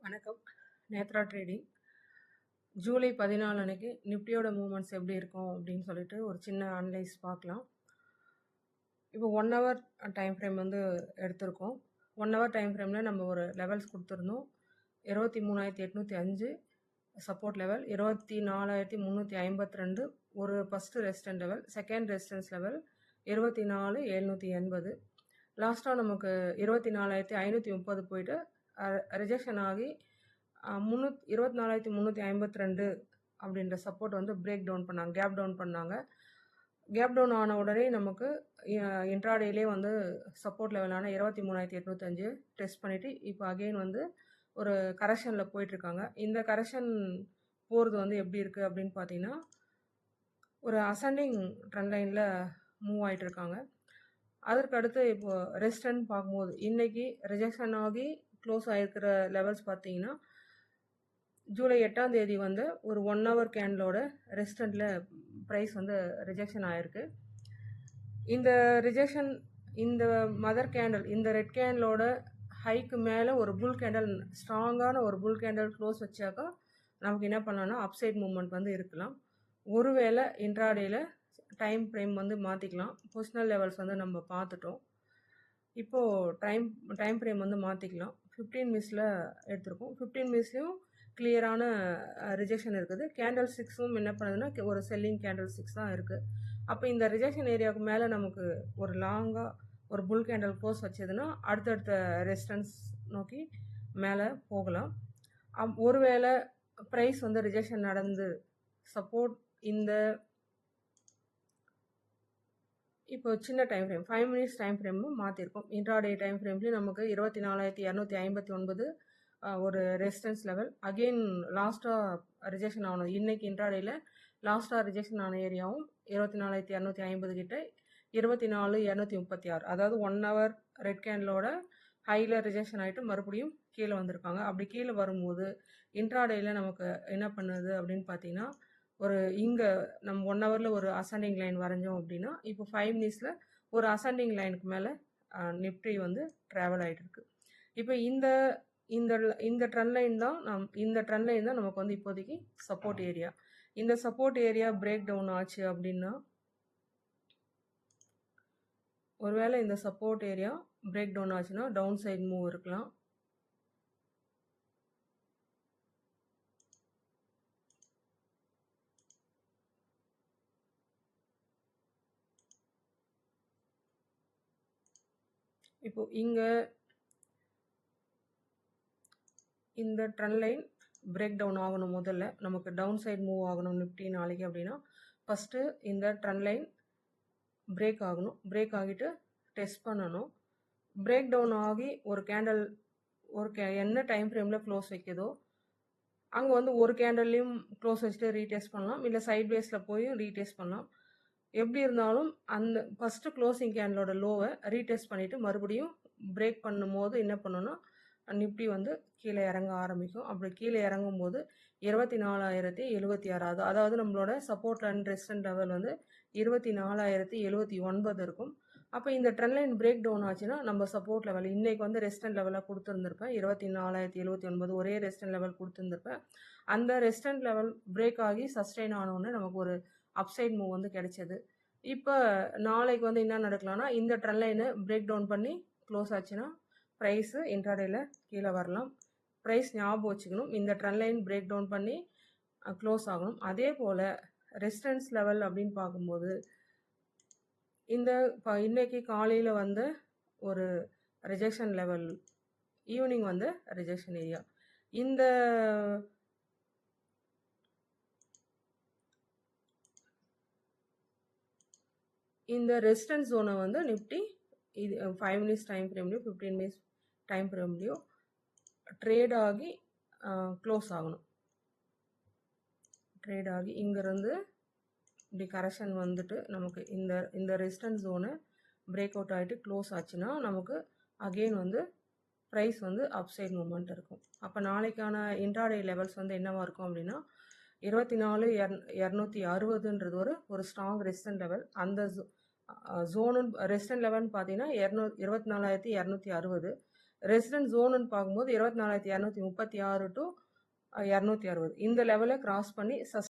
வணக்கம். நேத்ரா ட்ரேடிங். ஜூலை 14 அன்னைக்கு நிஃப்டியோட மூவ்மெண்ட்ஸ் எப்படி இருக்கும் அப்படின்னு சொல்லிட்டு ஒரு சின்ன அனலைஸ் பார்க்கலாம். இப்போ 1 ஹவர் டைம் ஃப்ரேம் வந்து எடுத்திருக்கோம். 1 ஹவர் டைம் ஃப்ரேமில் நம்ம ஒரு லெவல்ஸ் கொடுத்துருந்தோம். 23,805 சப்போர்ட் லெவல், 24,352 ஒரு first resistant level, second resistance level 24,780. லாஸ்ட்டாக நமக்கு 24,530 போயிட்டு ரிஜெக்ஷன் ஆகி 24,352 அப்படின்ற சப்போர்ட் வந்து பிரேக் டவுன் பண்ணாங்க, கேப் டவுன் பண்ணாங்க. கேப் டவுன் ஆன உடனே நமக்கு இன்ட்ராடேலே வந்து சப்போர்ட் லெவலான 23,805 டெஸ்ட் பண்ணிவிட்டு இப்போ அகெயின் வந்து ஒரு கரெக்ஷனில் போயிட்டுருக்காங்க. இந்த கரெக்ஷன் போகிறது வந்து எப்படி இருக்குது அப்படின்னு பார்த்தீங்கன்னா, ஒரு அசெண்டிங் ட்ரெண்ட் லைனில் மூவ் ஆகிட்டுருக்காங்க. அதற்கு அடுத்து இப்போது ரெசிஸ்டன்ட் பார்க்கும்போது இன்றைக்கி ரிஜெக்ஷன் ஆகி க்ளோஸ் ஆகிருக்கிற லெவல்ஸ் பார்த்தீங்கன்னா, ஜூலை 8ஆம் தேதி வந்து ஒரு 1 ஹவர் கேண்டலோட ரெசிஸ்டண்ட்டில் ப்ரைஸ் வந்து ரிஜெக்ஷன் ஆகிருக்கு. இந்த ரிஜெக்ஷன், இந்த மதர் கேண்டல், இந்த ரெட் கேண்டலோட ஹைக்கு மேலே ஒரு புல் கேண்டல், ஸ்ட்ராங்கான ஒரு புல் கேண்டல் க்ளோஸ் வச்சாக்கா நமக்கு என்ன பண்ணலாம்னா அப்சைட் மூவ்மெண்ட் வந்து இருக்கலாம். ஒருவேளை இன்ட்ராடேயில் டைம் ஃப்ரேம் வந்து மாற்றிக்கலாம். பொசிஷனல் லெவல்ஸ் வந்து நம்ம பார்த்துட்டோம். இப்போது டைம் ஃப்ரேம் வந்து மாற்றிக்கலாம். 15 மினிட்ஸில் எடுத்திருக்கோம். 15 மினிட்ஸ்லையும் கிளியரான ரிஜெக்ஷன் இருக்குது. கேண்டல் 6ம் என்ன பண்ணுதுன்னா ஒரு செல்லிங் கேண்டல் 6 தான் இருக்குது. அப்போ இந்த ரிஜெக்ஷன் ஏரியாவுக்கு மேலே நமக்கு ஒரு லாங்காக ஒரு புல் கேண்டல் க்ளோஸ் வச்சதுன்னா அடுத்தடுத்த ரெசிஸ்டன்ஸ் நோக்கி மேலே போகலாம். ஒருவேளை ப்ரைஸ் வந்து ரிஜெக்ஷன் நடந்து சப்போர்ட் இந்த இப்போ சின்ன டைம் ஃப்ரேம் 5 மினிட்ஸ் டைம் ஃப்ரேமும் மாற்றிருக்கோம். இன்ட்ராடே டைம் ஃப்ரேம்லேயும் நமக்கு 24,259 ஒரு ரெசிஸ்டன்ஸ் லெவல். அகெயின் லாஸ்ட்டாக ரிஜெக்ஷன் ஆகணும். இன்றைக்கி இன்ட்ராடேயில் லாஸ்ட்டாக ரிஜெக்ஷன் ஆன ஏரியாவும் 24,250 கிட்ட 24,236, அதாவது 1 ஹவர் ரெட் கேண்டலோட ஹையில் ரிஜெக்ஷன் ஆகிட்டு மறுபடியும் கீழே வந்திருக்காங்க. அப்படி கீழே வரும்போது இன்ட்ராடேயில் நமக்கு என்ன பண்ணுது அப்படின்னு பார்த்தீங்கன்னா, ஒரு இங்கே நம்ம 1 ஹவரில் ஒரு அசெண்டிங் லைன் வரைஞ்சோம் அப்படின்னா இப்போ 5 மினிட்ஸில் ஒரு அசெண்டிங் லைனுக்கு மேலே நிஃப்டி வந்து ட்ராவல் ஆகிட்டு இருக்கு. இப்போ இந்த ட்ரெண்ட் லைன் தான் நமக்கு வந்து இப்போதைக்கு சப்போர்ட் ஏரியா. இந்த சப்போர்ட் ஏரியா பிரேக் டவுன் ஆச்சு அப்படின்னா, ஒருவேளை இந்த சப்போர்ட் ஏரியா பிரேக் டவுன் ஆச்சுன்னா டவுன் சைட் மூவ் இருக்கலாம். இப்போ இங்கே இந்த ட்ரெண்ட் லைன் பிரேக் டவுன் ஆகணும். முதல்ல நமக்கு டவுன் சைட் மூவ் ஆகணும் நிஃப்டி நாளைக்கு அப்படின்னா ஃபஸ்ட்டு இந்த ட்ரெண்ட் லைன் பிரேக் ஆகணும். பிரேக் ஆகிட்டு டெஸ்ட் பண்ணணும். பிரேக் டவுன் ஆகி ஒரு கேண்டல் என்ன டைம் ஃப்ரேமில் க்ளோஸ் வைக்குதோ அங்கே வந்து ஒரு கேண்டல்லையும் க்ளோஸ் வச்சுட்டு ரீடெஸ்ட் பண்ணலாம், இல்லை சைட் பேஸில் போய் ரீடெஸ்ட் பண்ணலாம். எப்படி இருந்தாலும் அந்த ஃபஸ்ட்டு க்ளோசிங் கேண்டலோட லோவை ரீடெஸ்ட் பண்ணிவிட்டு மறுபடியும் பிரேக் பண்ணும்போது என்ன பண்ணணும்னா நிஃப்டி வந்து கீழே இறங்க ஆரம்பிக்கும். அப்படி கீழே இறங்கும் போது 24,076, அதாவது நம்மளோட சப்போர்ட் அண்ட் ரெசிஸ்டன்ட் லெவல் வந்து 24,079 இருக்கும். அப்போ இந்த ட்ரெண்ட் லைன் பிரேக் டவுன் ஆச்சுன்னா நம்ம சப்போர்ட் லெவல் இன்றைக்கி வந்து ரெசிஸ்டன்ட் லெவலாக கொடுத்துருந்துருப்பேன். 24,079 ஒரே ரெசிஸ்டன்ட் லெவல் கொடுத்துருந்துருப்பேன். அந்த ரெசிஸ்டன்ட் லெவல் பிரேக் ஆகி சஸ்டெயின் ஆனோடனே நமக்கு ஒரு அப்சைட் மூவ் வந்து கிடைச்சது. இப்போ நாளைக்கு வந்து என்ன நடக்கலாம்னா இந்த ட்ரெண்ட் லைனை பிரேக் டவுன் பண்ணி க்ளோஸ் ஆச்சுன்னா ப்ரைஸு இன்ட்ராடேயில் கீழே வரலாம். ப்ரைஸ் ஞாபகம் வச்சுக்கணும், இந்த ட்ரெண்ட் லைன் பிரேக் டவுன் பண்ணி க்ளோஸ் ஆகணும். அதே போல் ரெசிஸ்டன்ஸ் லெவல் அப்படின்னு பார்க்கும்போது இன்னைக்கு காலையில் வந்து ஒரு ரிஜெக்ஷன் லெவல், ஈவினிங் வந்து ரிஜெக்ஷன் ஏரியா. இந்த ரெசிஸ்டன்ஸ் ஜோனை வந்து நிஃப்டி இது 5 மினிட்ஸ் டைம் ஃப்ரேம்லையும் 15 மினிட்ஸ் டைம் ஃப்ரேம்லையும் ட்ரேட் ஆகி க்ளோஸ் ஆகணும். ட்ரேட் ஆகி இங்கேருந்து இப்படி கரெக்ஷன் வந்துட்டு நமக்கு இந்த ரெசிஸ்டன்ஸ் ஜோனை பிரேக் அவுட் ஆகிட்டு க்ளோஸ் ஆச்சுன்னா நமக்கு அகெயின் வந்து ப்ரைஸ் வந்து அப்சைட் மூவ்மெண்ட் இருக்கும். அப்போ நாளைக்கான இன்ட்ராடே லெவல்ஸ் வந்து என்னவாக இருக்கும் அப்படின்னா 24,260 ஒரு ஸ்ட்ராங் ரெசிஸ்டன்ட் லெவல். அந்த ஜோனு ரெசிஸ்டன்ட் லெவல்னு பார்த்தீங்கன்னா 24,260. ரெசிடென்ட் ஜோனுன்னு பார்க்கும்போது 24,236 டு 260 இந்த லெவலை கிராஸ் பண்ணி